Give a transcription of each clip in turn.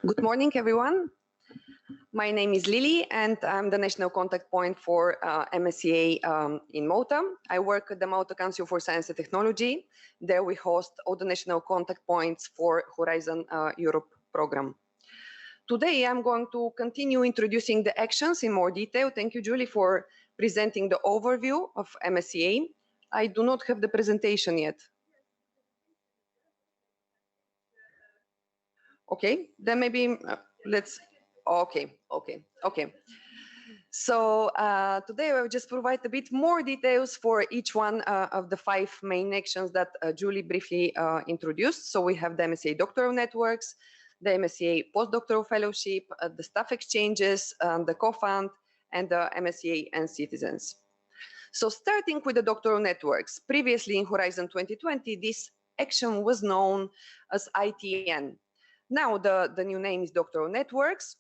Good morning, everyone. My name is Lily, and I'm the national contact point for MSCA in Malta. I work at the Malta Council for Science and Technology. There we host all the national contact points for Horizon Europe program. Today, I'm going to continue introducing the actions in more detail. Thank you, Julie, for presenting the overview of MSCA. I do not have the presentation yet. Okay, then maybe let's, okay. So today I will just provide a bit more details for each one of the 5 main actions that Julie briefly introduced. So we have the MSCA Doctoral Networks, the MSCA Postdoctoral Fellowship, the staff exchanges, the co-fund, and the MSCA and citizens. So starting with the Doctoral Networks, previously in Horizon 2020, this action was known as ITN. Now the new name is Doctoral Networks.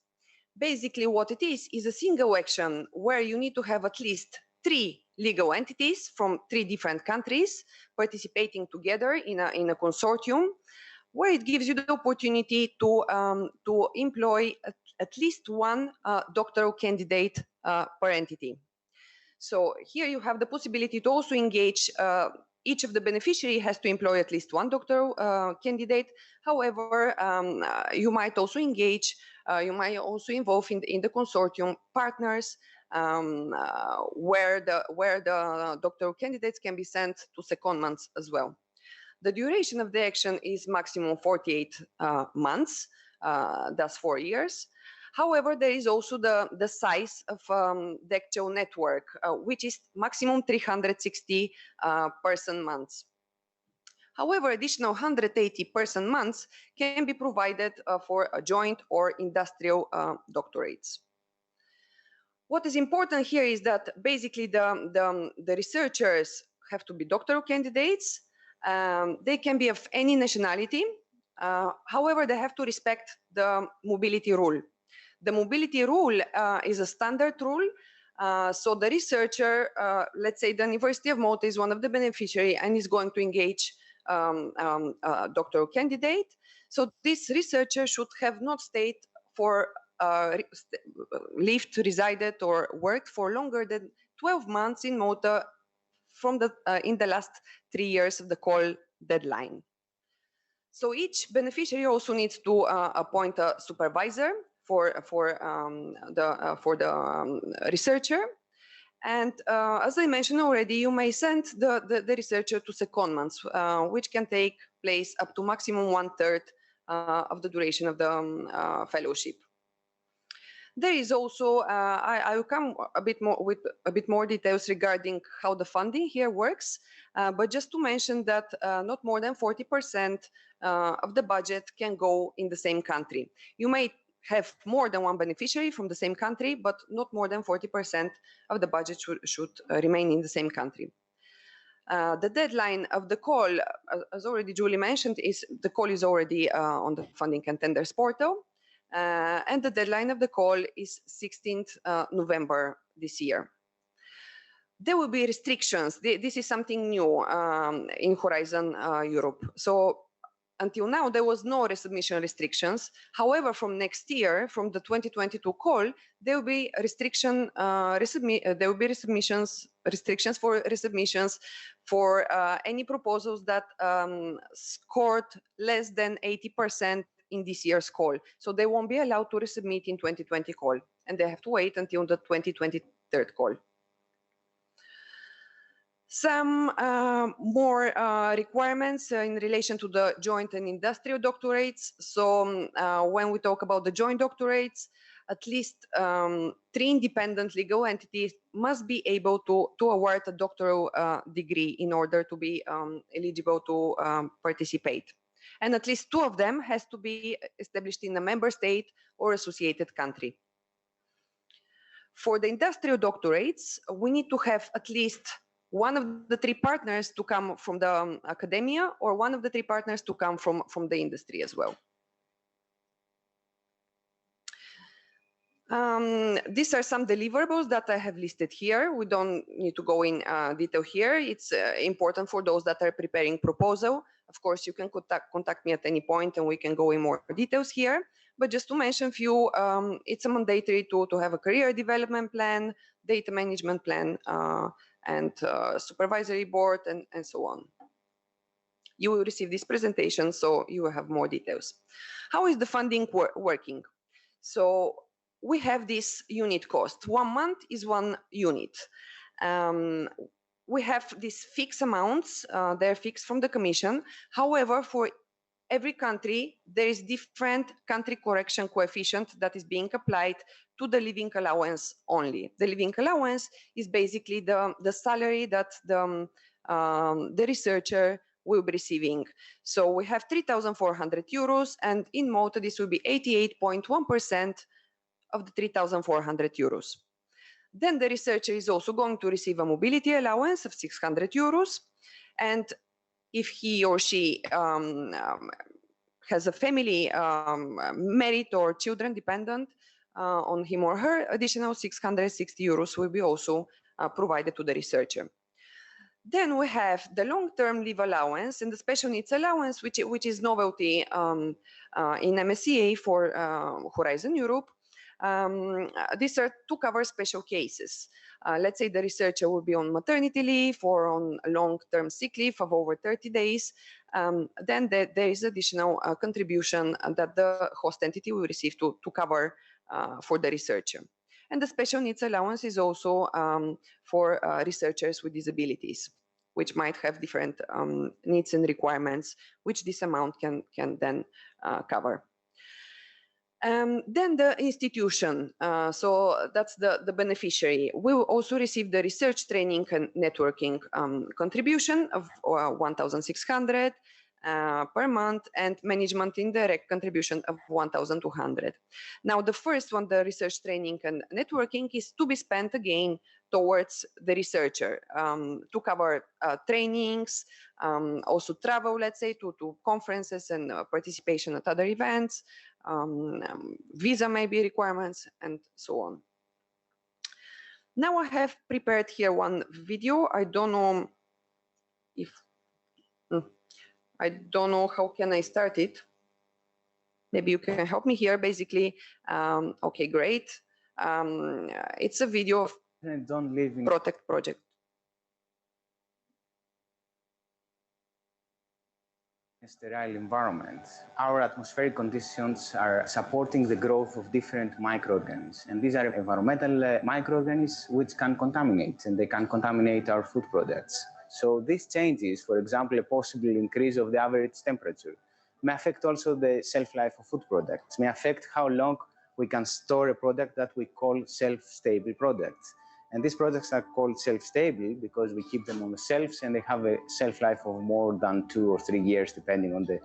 Basically what it is a single action where you need to have at least 3 legal entities from 3 different countries participating together in a consortium, where it gives you the opportunity to employ at least 1 doctoral candidate per entity. So here you have the possibility to also engage. Each of the beneficiaries has to employ at least 1 doctoral candidate. However, you might also engage, you might also involve in the consortium partners where the doctoral candidates can be sent to secondments as well. The duration of the action is maximum 48 months, that's 4 years. However, there is also the size of the actual network, which is maximum 360 person months. However, additional 180 person months can be provided for a joint or industrial doctorates. What is important here is that basically the researchers have to be doctoral candidates. They can be of any nationality. However, they have to respect the mobility rule. The mobility rule is a standard rule. So the researcher, let's say the University of Malta is one of the beneficiaries and is going to engage a doctoral candidate. So this researcher should have not stayed for lived, resided, or worked for longer than 12 months in Malta from in the last 3 years of the call deadline. So each beneficiary also needs to appoint a supervisor for the researcher, and as I mentioned already, you may send the researcher to secondments, which can take place up to maximum 1/3 of the duration of the fellowship. There is also I will come a bit more with a bit more details regarding how the funding here works, but just to mention that not more than 40% of the budget can go in the same country. You may have more than 1 beneficiary from the same country, but not more than 40% of the budget should remain in the same country. The deadline of the call, as already Julie mentioned, is the call is already on the Funding and Tenders portal, and the deadline of the call is 16th November this year. There will be restrictions. This is something new in Horizon Europe. So until now, there was no resubmission restrictions. However, from next year, from the 2022 call, there will be restrictions for resubmissions for any proposals that scored less than 80% in this year's call. So they won't be allowed to resubmit in 2020 call, and they have to wait until the 2023 call. Some more requirements in relation to the joint and industrial doctorates. So when we talk about the joint doctorates, at least 3 independent legal entities must be able to award a doctoral degree in order to be eligible to participate. And at least 2 of them has to be established in a member state or associated country. For the industrial doctorates, we need to have at least 1 of the 3 partners to come from the academia, or 1 of the 3 partners to come from the industry as well. These are some deliverables that I have listed here. We don't need to go in detail here. It's important for those that are preparing proposal. Of course, you can contact me at any point and we can go in more details here. But just to mention a few, it's a mandatory to have a career development plan, data management plan, and supervisory board, and so on. You will receive this presentation, so you will have more details. How is the funding working? So we have this unit cost. 1 month is 1 unit. We have these fixed amounts, they're fixed from the Commission. However, for every country, there is different country correction coefficient that is being applied to the living allowance only. The living allowance is basically the salary that the researcher will be receiving. So we have 3,400 euros, and in Malta, this will be 88.1% of the 3,400 euros. Then the researcher is also going to receive a mobility allowance of 600 euros. And if he or she has a family, married or children dependent on him or her, additional 660 euros will be also provided to the researcher. Then we have the long-term leave allowance and the special needs allowance, which is novelty in MSCA for Horizon Europe. These are to cover special cases. Let's say the researcher will be on maternity leave or on long-term sick leave of over 30 days. Then there is additional contribution that the host entity will receive to cover for the researcher. And the special needs allowance is also for researchers with disabilities, which might have different needs and requirements, which this amount can then cover. Then the institution, so that's the beneficiary, will also receive the research training and networking contribution of 1,600 per month, and management indirect contribution of 1,200. Now the first one, the research training and networking, is to be spent again towards the researcher to cover trainings, also travel, let's say, to conferences and participation at other events, visa maybe requirements, and so on. Now I have prepared here one video. I don't know if I don't know how can I start it. Maybe you can help me here. Basically, okay, great. It's a video of Don't live in Protect project. sterile environment. Our atmospheric conditions are supporting the growth of different microorganisms, and these are environmental microorganisms which can contaminate, and they can contaminate our food products. So these changes, for example, a possible increase of the average temperature, may affect also the shelf life of food products, may affect how long we can store a product that we call shelf-stable products. And these products are called shelf-stable because we keep them on the shelves and they have a shelf life of more than 2 or 3 years, depending on the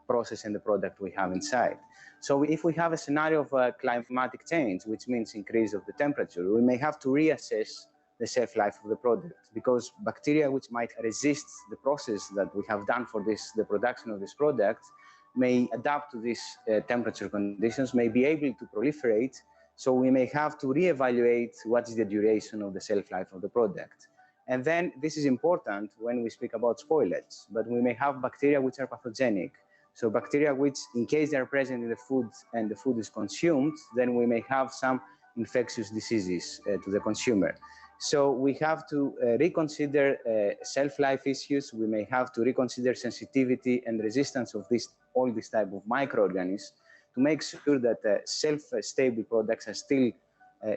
process and the product we have inside. So if we have a scenario of climatic change, which means increase of the temperature, we may have to reassess the shelf life of the product, because bacteria which might resist the process that we have done for the production of this product may adapt to these temperature conditions, may be able to proliferate. So we may have to reevaluate what is the duration of the shelf life of the product. And then this is important when we speak about spoilage, but we may have bacteria which are pathogenic. So bacteria which, in case they are present in the food and the food is consumed, then we may have some infectious diseases to the consumer. So we have to reconsider shelf life issues. We may have to reconsider sensitivity and resistance of all these type of microorganisms to make sure that shelf-stable products are still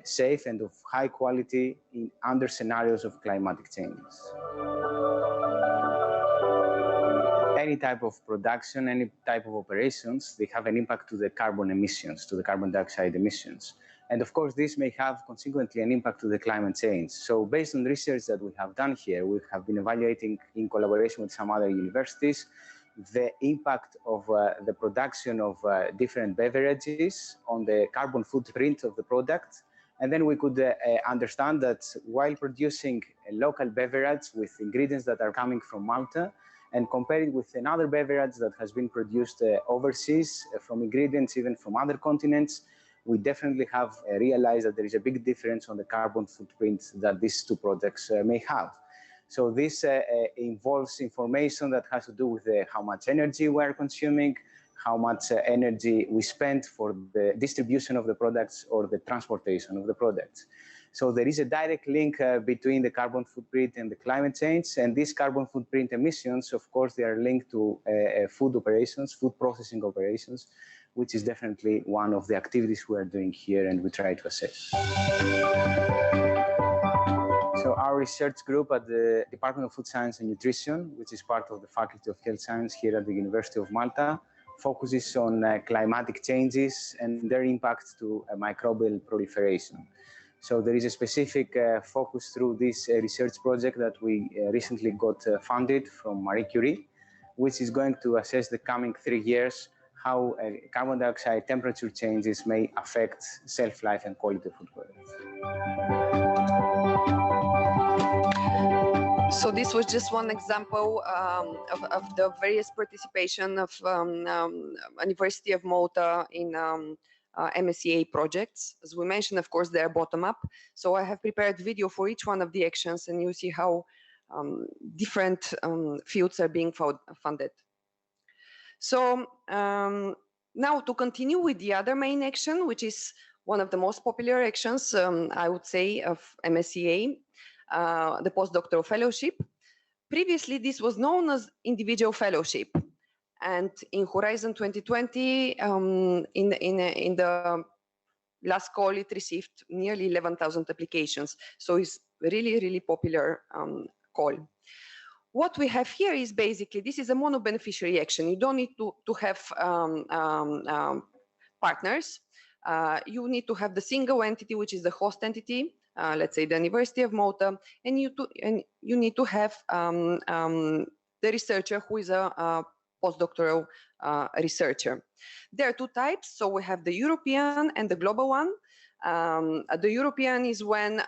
safe and of high quality under scenarios of climatic changes. Any type of production, any type of operations, they have an impact to the carbon emissions, to the carbon dioxide emissions. And of course, this may have consequently an impact to the climate change. So based on research that we have done here, we have been evaluating in collaboration with some other universities the impact of the production of different beverages on the carbon footprint of the product. And then we could understand that while producing a local beverage with ingredients that are coming from Malta and compare it with another beverage that has been produced overseas from ingredients even from other continents, we definitely have realized that there is a big difference on the carbon footprint that these two products may have. So this involves information that has to do with how much energy we are consuming, how much energy we spend for the distribution of the products or the transportation of the products. So there is a direct link between the carbon footprint and the climate change, and these carbon footprint emissions, of course, they are linked to food operations, food processing operations, which is definitely one of the activities we are doing here and we try to assess. So our research group at the Department of Food Science and Nutrition, which is part of the Faculty of Health Science here at the University of Malta, focuses on climatic changes and their impact to microbial proliferation. So there is a specific focus through this research project that we recently got funded from Marie Curie, which is going to assess the coming 3 years how carbon dioxide temperature changes may affect shelf life and quality of food products. So this was just one example of the various participation of University of Malta in MSCA projects. As we mentioned, of course, they're bottom-up. So I have prepared video for each one of the actions, and you see how different fields are being funded. So now to continue with the other main action, which is one of the most popular actions, I would say, of MSCA, the Postdoctoral Fellowship. Previously, this was known as individual fellowship. And in Horizon 2020, in the last call, it received nearly 11,000 applications. So it's really, really popular call. What we have here is basically, this is a mono-beneficiary action. You don't need to have partners. You need to have the single entity, which is the host entity, let's say the University of Malta, and you need to have the researcher who is a postdoctoral researcher. There are two types. So we have the European and the global one. The European is when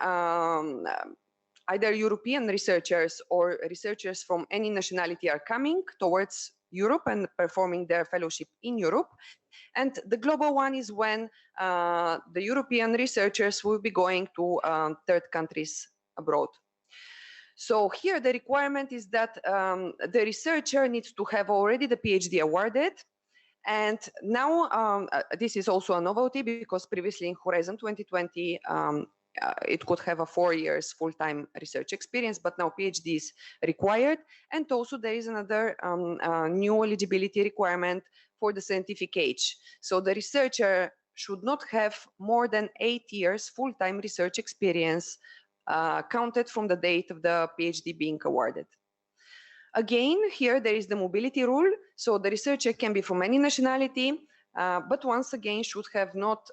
either European researchers or researchers from any nationality are coming towards Europe and performing their fellowship in Europe. And the global one is when the European researchers will be going to third countries abroad. So here the requirement is that the researcher needs to have already the PhD awarded. And now this is also a novelty because previously in Horizon 2020, it could have a 4 years full-time research experience, but now PhD is required. And also there is another new eligibility requirement for the scientific age. So the researcher should not have more than 8 years full-time research experience counted from the date of the PhD being awarded. Again, here there is the mobility rule. So the researcher can be from any nationality, but once again should have not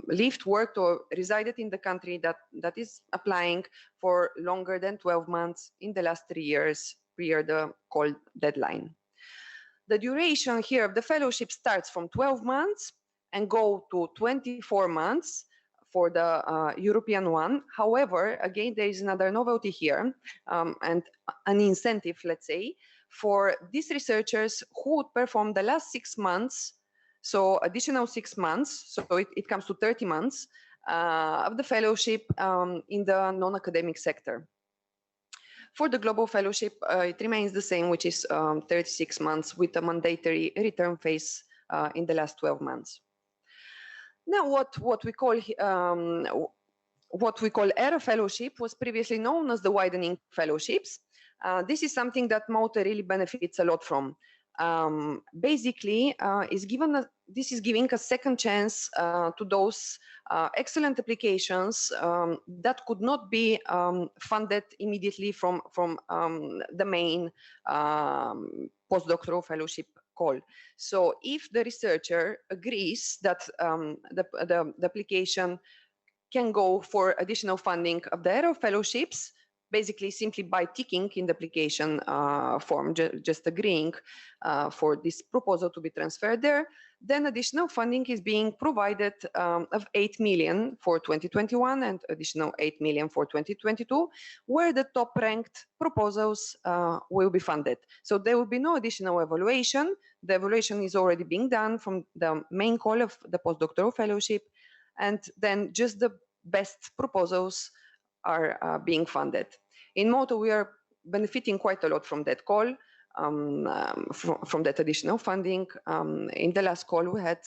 lived, worked, or resided in the country that is applying for longer than 12 months in the last 3 years prior the call deadline. The duration here of the fellowship starts from 12 months and go to 24 months for the European one. However, again, there is another novelty here and an incentive, let's say, for these researchers who would perform the last 6 months, so additional 6 months, so it comes to 30 months of the fellowship in the non-academic sector. For the global fellowship, it remains the same, which is 36 months with a mandatory return phase in the last 12 months. Now, what we call ERA fellowship was previously known as the widening fellowships. This is something that Malta really benefits a lot from. Basically, this is giving a second chance to those excellent applications that could not be funded immediately from the main postdoctoral fellowship call. So if the researcher agrees that the application can go for additional funding of the ERA fellowships, basically simply by ticking in the application form, just agreeing for this proposal to be transferred there, then additional funding is being provided of 8 million for 2021 and additional 8 million for 2022, where the top ranked proposals will be funded. So there will be no additional evaluation. The evaluation is already being done from the main call of the postdoctoral fellowship, and then just the best proposals are being funded. In Malta, we are benefiting quite a lot from that call. from that additional funding. In the last call, we had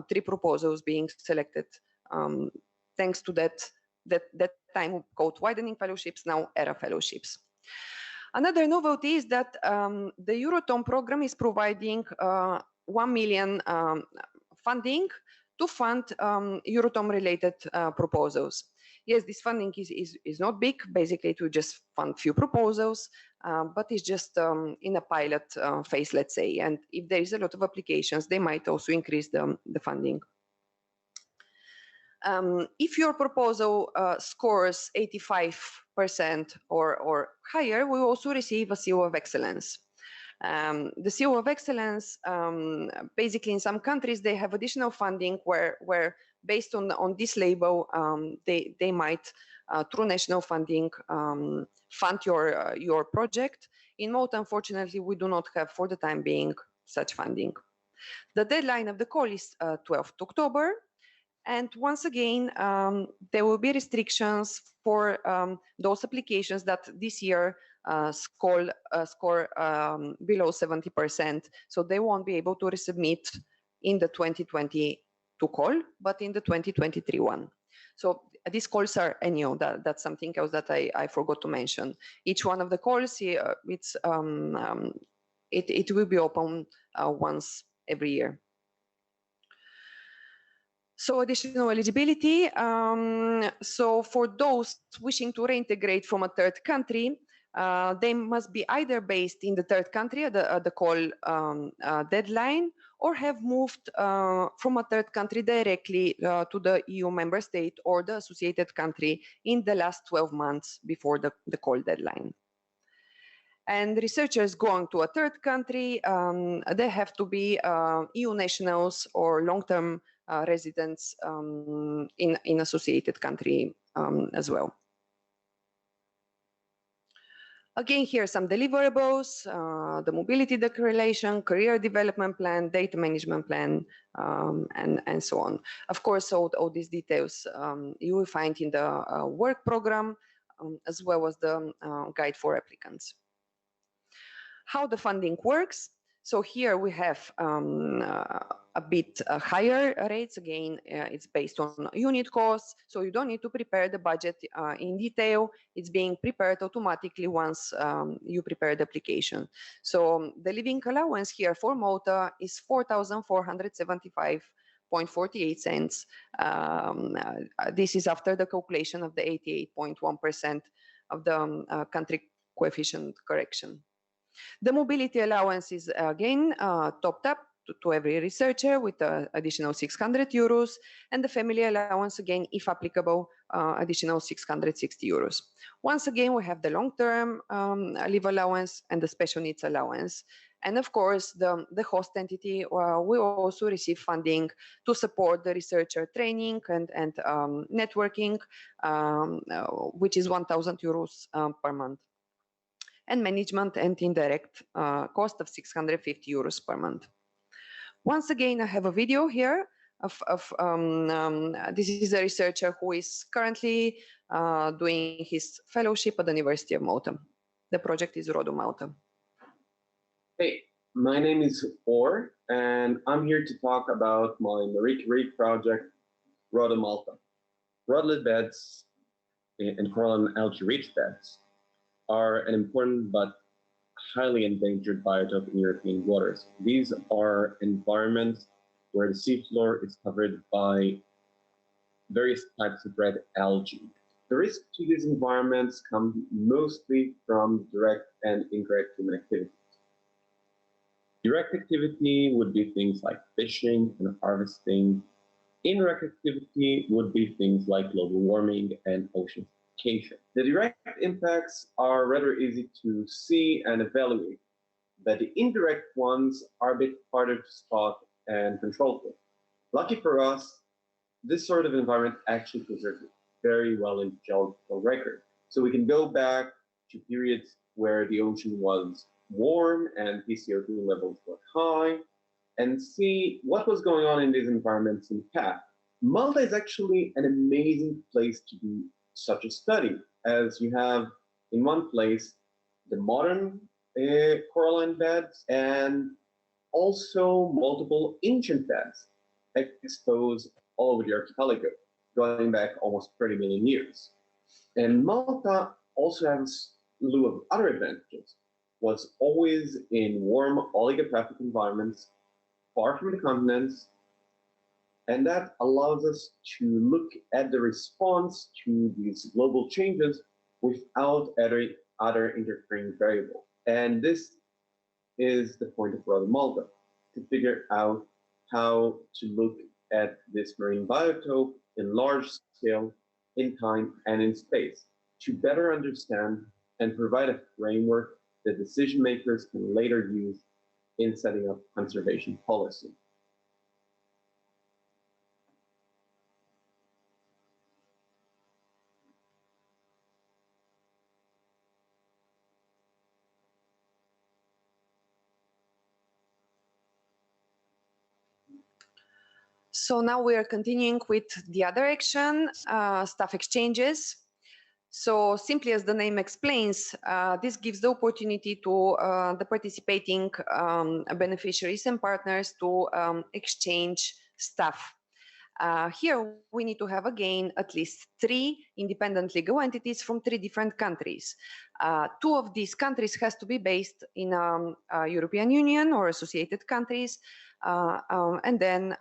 3 proposals being selected thanks to that time called widening fellowships, now ERA fellowships. Another novelty is that the Euratom program is providing 1 million funding to fund Euratom-related proposals. Yes, this funding is not big. Basically, it will just fund few proposals, but it's just in a pilot phase, let's say. And if there is a lot of applications, they might also increase the funding. If your proposal scores 85% or higher, we also receive a seal of excellence. The seal of excellence, basically in some countries, they have additional funding where based on this label, they might, through national funding, fund your project. In Malta, unfortunately, we do not have, for the time being, such funding. The deadline of the call is 12th October. And once again, there will be restrictions for those applications that this year score below 70%. So they won't be able to resubmit in the 2022 call, but in the 2023 one. So these calls are annual. That's something else that I forgot to mention. Each one of the calls, it will be open once every year. So additional eligibility. So for those wishing to reintegrate from a third country, they must be either based in the third country at the call deadline, or have moved from a third country directly to the EU member state or the associated country in the last 12 months before the call deadline. And researchers going to a third country, they have to be EU nationals or long-term residents in associated country as well. Again, here are some deliverables, the mobility declaration, career development plan, data management plan, and so on. Of course, all these details you will find in the work program, as well as the guide for applicants. How the funding works. So here we have a bit higher rates. Again, it's based on unit costs, so you don't need to prepare the budget in detail. It's being prepared automatically once you prepare the application. So the living allowance here for Malta is 4,475.48 cents. This is after the calculation of the 88.1% of the country coefficient correction. The mobility allowance is again topped up to every researcher with additional 600 euros, and the family allowance again, if applicable, additional 660 euros. Once again, we have the long-term leave allowance and the special needs allowance. And of course, the host entity will also receive funding to support the researcher training and networking, which is 1,000 euros per month. And management and indirect cost of 650 euros per month. Once again, I have a video here of this is a researcher who is currently doing his fellowship at the University of Malta. The project is Rodo Malta. Hey, my name is Or, and I'm here to talk about my Marie Curie project, Rodo Malta. Rodlet beds and coral and algae rich beds are an important but highly endangered biotope in European waters. These are environments where the seafloor is covered by various types of red algae. The risk to these environments comes mostly from direct and indirect human activities. Direct activity would be things like fishing and harvesting. Indirect activity would be things like global warming and ocean. The direct impacts are rather easy to see and evaluate, but the indirect ones are a bit harder to spot and control for. Lucky for us, this sort of environment actually preserves very well in geological record. So we can go back to periods where the ocean was warm and PCO2 levels were high and see what was going on in these environments in the past. Malta is actually an amazing place to do such a study, as you have in one place the modern coralline beds and also multiple ancient beds exposed all over the archipelago, going back almost 30 million years. And Malta also has a slew of other advantages. Was always in warm oligotrophic environments, far from the continents, and that allows us to look at the response to these global changes without other interfering variables. And this is the point of Rota Malta, to figure out how to look at this marine biotope in large scale, in time and in space, to better understand and provide a framework that decision makers can later use in setting up conservation policy. So now we are continuing with the other action, staff exchanges. So simply as the name explains, this gives the opportunity to the participating beneficiaries and partners to exchange staff. Here we need to have again at least 3 independent legal entities from 3 different countries. 2 of these countries has to be based in European Union or associated countries, and then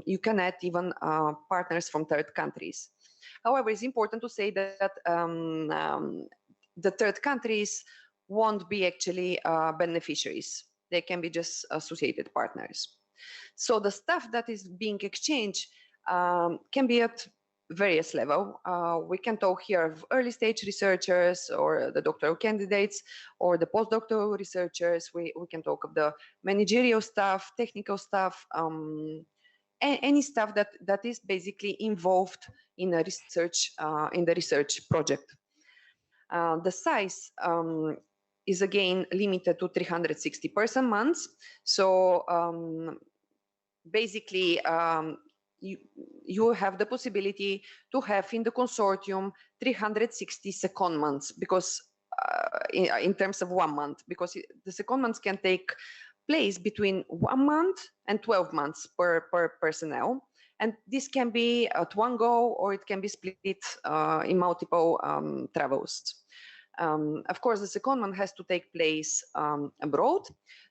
you can add even partners from 3rd countries. However, it's important to say that the 3rd countries won't be actually beneficiaries. They can be just associated partners. So the staff that is being exchanged can be at various levels. We can talk here of early stage researchers or the doctoral candidates or the postdoctoral researchers. We can talk of the managerial staff, technical staff, any staff that is basically involved in a research in the research project. The size is again limited to 360 person months. So basically you have the possibility to have in the consortium 360 secondments, because in terms of 1 month, because the secondments can take place between 1 month and 12 months per personnel. And this can be at one go, or it can be split in multiple travels. Of course, the secondment has to take place abroad.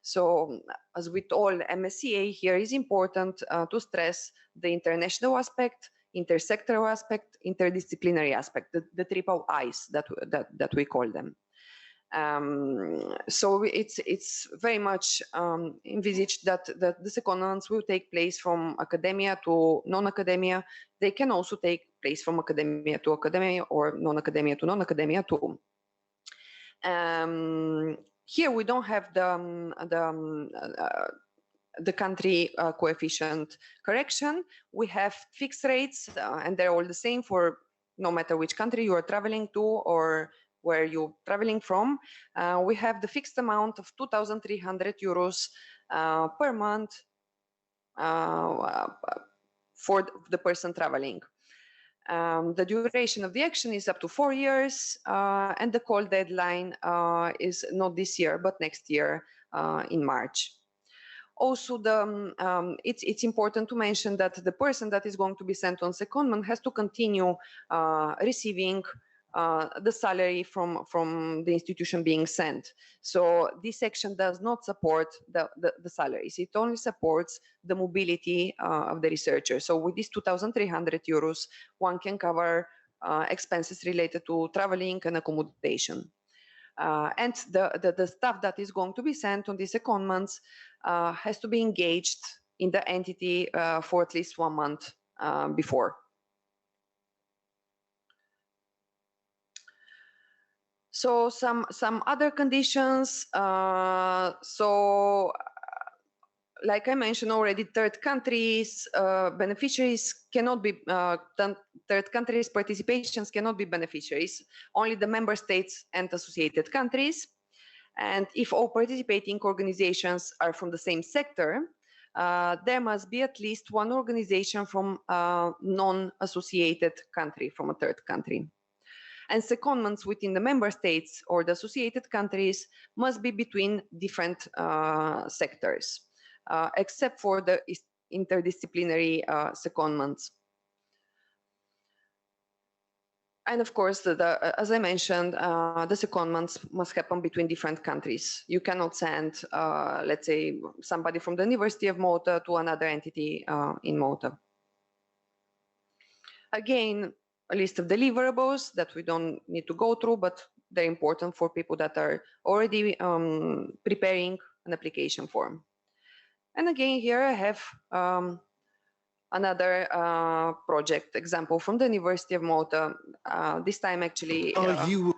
So as with all MSCA, here is important to stress the international aspect, intersectoral aspect, interdisciplinary aspect, the triple I's that we call them. So it's very much envisaged that the secondments will take place from academia to non-academia. They can also take place from academia to academia or non-academia to non-academia too. Here we don't have the country coefficient correction. We have fixed rates, and they're all the same for no matter which country you are traveling to or where you're traveling from. We have the fixed amount of 2,300 euros per month for the person traveling. The duration of the action is up to 4 years, and the call deadline is not this year, but next year in March. Also, it's important to mention that the person that is going to be sent on secondment has to continue receiving the salary from the institution being sent. So this section does not support the salaries. It only supports the mobility of the researcher. So with these 2,300 euros, one can cover expenses related to traveling and accommodation. And the staff that is going to be sent on these secondments has to be engaged in the entity for at least 1 month before. So some other conditions. So like I mentioned already, 3rd countries beneficiaries cannot be, 3rd countries participations cannot be beneficiaries, only the member states and associated countries. And if all participating organizations are from the same sector, there must be at least one organization from a non-associated country, from a 3rd country. And secondments within the member states or the associated countries must be between different sectors, except for the interdisciplinary secondments. And of course, as I mentioned, the secondments must happen between different countries. You cannot send, let's say, somebody from the University of Malta to another entity in Malta. Again, a list of deliverables that we don't need to go through, but they're important for people that are already preparing an application form. And again, here I have another project example from the University of Malta. This time actually... oh,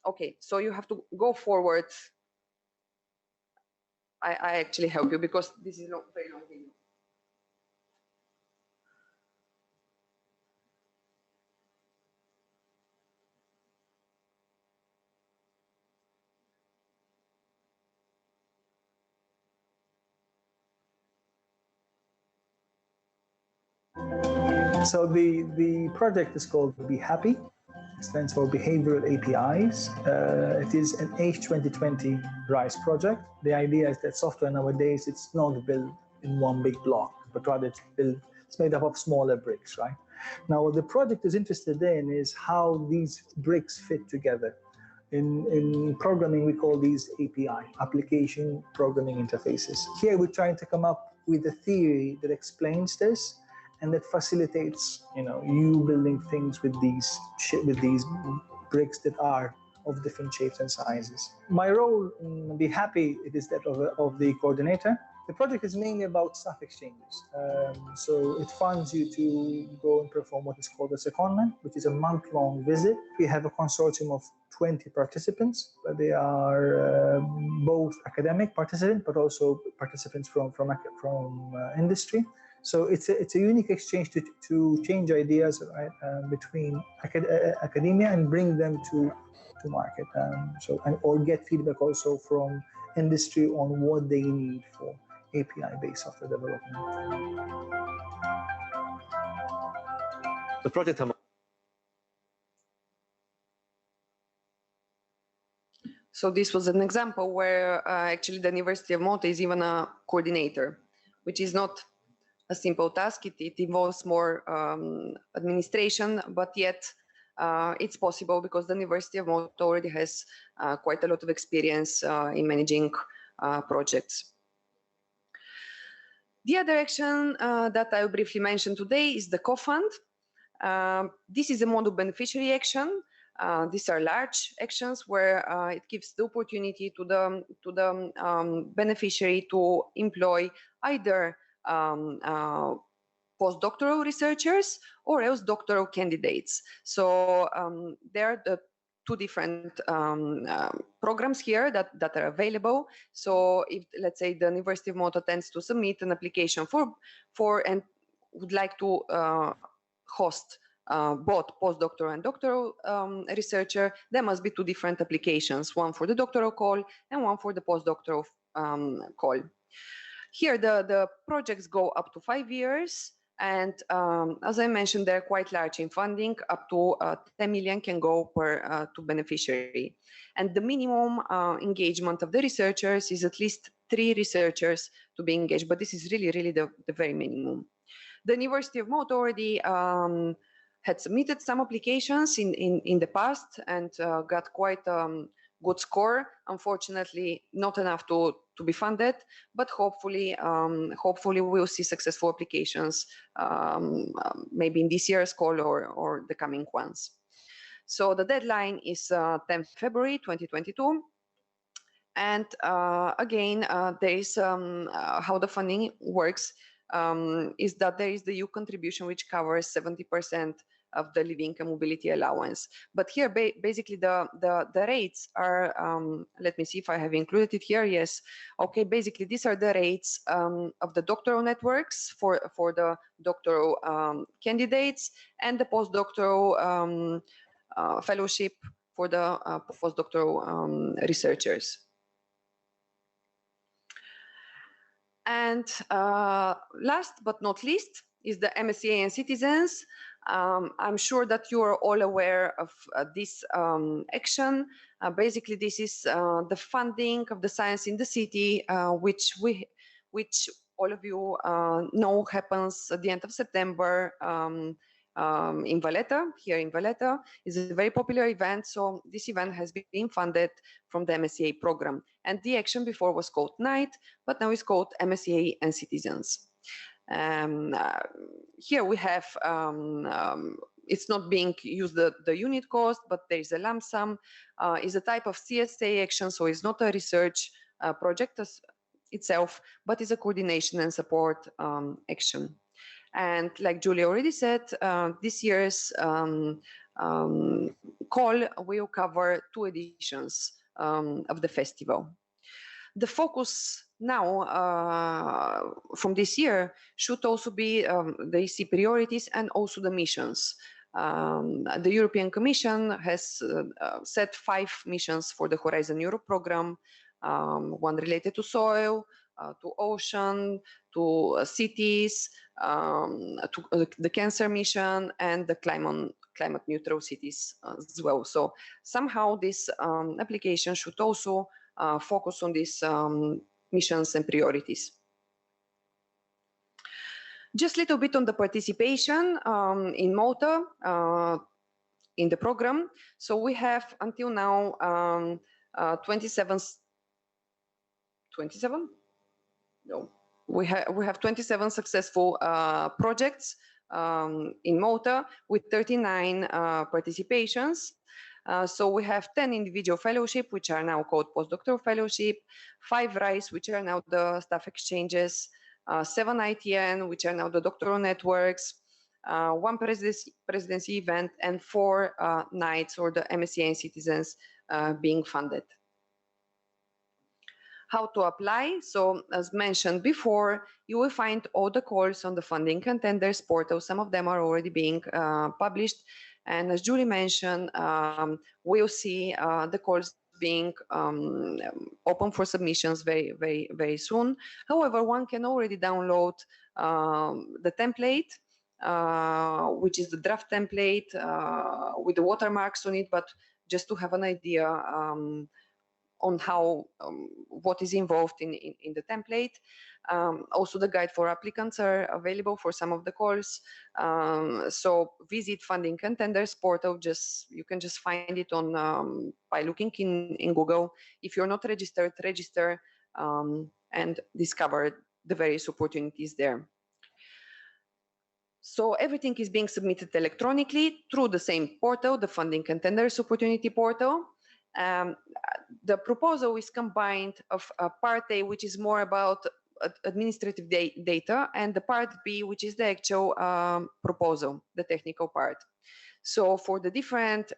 okay, so you have to go forward. I actually help you because this is not very long video. So the project is called Be Happy. It stands for Behavioral APIs. It is an H2020 RISE project. The idea is that software nowadays, it's not built in one big block, but rather it's made up of smaller bricks, right? Now, what the project is interested in is how these bricks fit together. In programming, we call these API, Application Programming Interfaces. Here, we're trying to come up with a theory that explains this and that facilitates, you building things with these bricks that are of different shapes and sizes. My role in Be Happy, it is that of the coordinator. The project is mainly about staff exchanges. So it funds you to go and perform what is called a secondment, which is a month-long visit. We have a consortium of 20 participants, but they are both academic participants, but also participants from industry. So it's a unique exchange to change ideas between academia and bring them to market. Or get feedback also from industry on what they need for API-based software development. The project. So this was an example where actually the University of Malta is even a coordinator, which is not a simple task. It involves more administration, but yet it's possible because the University of Malta already has quite a lot of experience in managing projects. The other action that I will briefly mention today is the co-fund. This is a model beneficiary action. These are large actions where it gives the opportunity to the beneficiary to employ either postdoctoral researchers or else doctoral candidates. So there are the two different programs here that are available. So if, let's say, the University of Malta tends to submit an application for and would like to host both postdoctoral and doctoral researcher, there must be two different applications, one for the doctoral call and one for the postdoctoral call. Here, the projects go up to 5 years. And as I mentioned, they're quite large in funding. Up to 10 million can go to beneficiary. And the minimum engagement of the researchers is at least 3 researchers to be engaged. But this is really, really the very minimum. The University of Malta already had submitted some applications in the past and got quite good score. Unfortunately, not enough to be funded, but hopefully we'll see successful applications maybe in this year's call or the coming ones. So the deadline is 10 February 2022. And again, there is how the funding works is that there is the EU contribution, which covers 70% of the living and mobility allowance. But here, basically, the rates are, let me see if I have included it here. Yes. Okay, basically, these are the rates of the doctoral networks for the doctoral candidates and the postdoctoral fellowship for the postdoctoral researchers. And last but not least is the MSCA and citizens. I'm sure that you are all aware of this action. Basically, this is the funding of the science in the city, which all of you know happens at the end of September in Valletta, here in Valletta. It's a very popular event, so this event has been funded from the MSCA program. And the action before was called Night, but now it's called MSCA and Citizens. Here we have, it's not being used the unit cost, but there is a lump sum. Is a type of CSA action, so it's not a research project itself, but is a coordination and support action. And like Julie already said, this year's call will cover 2 editions of the festival. The focus now from this year should also be the EC priorities and also the missions. The European Commission has set 5 missions for the Horizon Europe program, one related to soil, to ocean, to cities, to the cancer mission, and the climate neutral cities as well. So somehow this application should also focus on these missions and priorities. Just a little bit on the participation in Malta in the program. So we have until now 27? No, we have 27 successful projects in Malta with 39 participations. So we have 10 individual fellowship, which are now called Postdoctoral Fellowship, 5 RISE, which are now the staff exchanges, 7 ITN, which are now the Doctoral Networks, 1 presidency event, and 4 nights or the MSCA and Citizens being funded. How to apply? So as mentioned before, you will find all the calls on the funding contenders portal. Some of them are already being published. And as Julie mentioned, we'll see the calls being open for submissions very, very, very soon. However, one can already download the template, which is the draft template with the watermarks on it, but just to have an idea on how what is involved in the template. Also, the guide for applicants are available for some of the calls. So visit funding contenders portal. You can just find it on by looking in Google. If you're not registered, register and discover the various opportunities there. So everything is being submitted electronically through the same portal, the funding contenders opportunity portal. The proposal is combined of part A, which is more about administrative data, and the part B, which is the actual proposal, the technical part. So for the different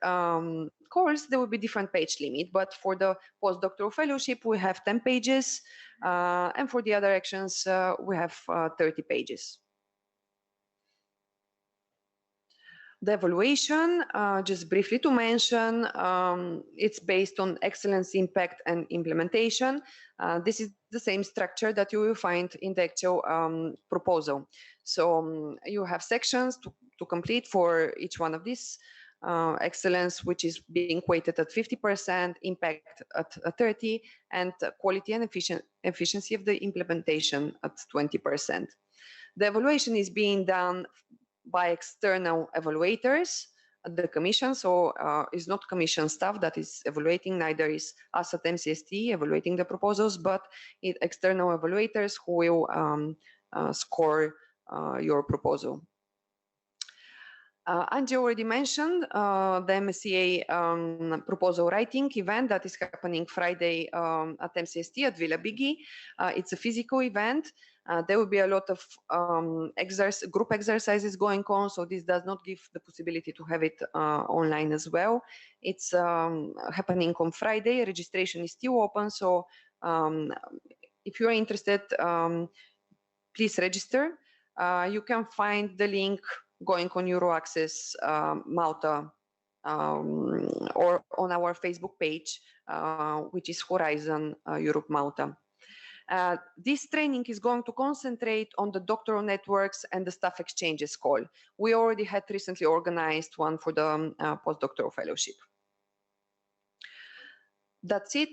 course, there will be different page limit, but for the postdoctoral fellowship, we have 10 pages, and for the other actions, we have 30 pages. The evaluation, just briefly to mention, it's based on excellence, impact, and implementation. This is the same structure that you will find in the actual proposal. So you have sections to complete for each one of these. Excellence, which is being weighted at 50%, impact at 30%, and quality and efficiency of the implementation at 20%. The evaluation is being done by external evaluators at the commission, so it's not commission staff that is evaluating, neither is us at MCST evaluating the proposals, but external evaluators who will score your proposal. Angie already mentioned the MSCA proposal writing event that is happening Friday at MCST at Villa Biggie. It's a physical event. There will be a lot of group exercises going on, so this does not give the possibility to have it online as well. It's happening on Friday. Registration is still open, so if you're interested, please register. You can find the link going on EuroAccess Malta or on our Facebook page, which is Horizon Europe Malta. This training is going to concentrate on the doctoral networks and the staff exchanges call. We already had recently organized one for the postdoctoral fellowship. That's it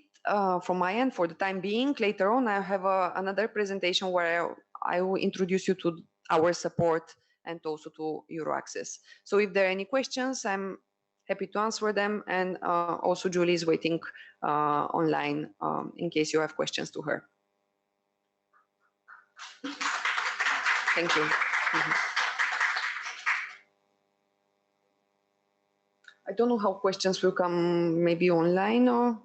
from my end for the time being. Later on, I have another presentation where I will introduce you to our support and also to EuroAccess. So if there are any questions, I'm happy to answer them. And also Julie is waiting online in case you have questions to her. Thank you. I don't know how questions will come, maybe online or.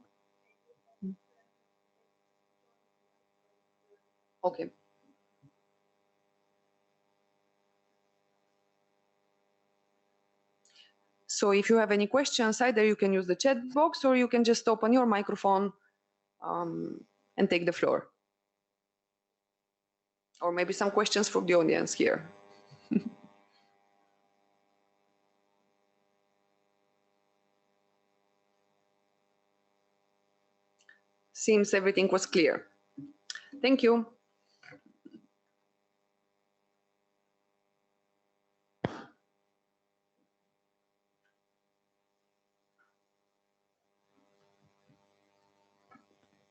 Okay. So if you have any questions, either you can use the chat box or you can just open your microphone and take the floor. Or maybe some questions from the audience here. Seems everything was clear. Thank you.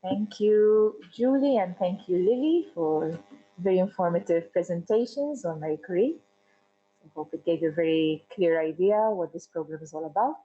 Thank you, Julie, and thank you, Lily, for very informative presentations on Marie Curie. I hope it gave you a very clear idea what this program is all about.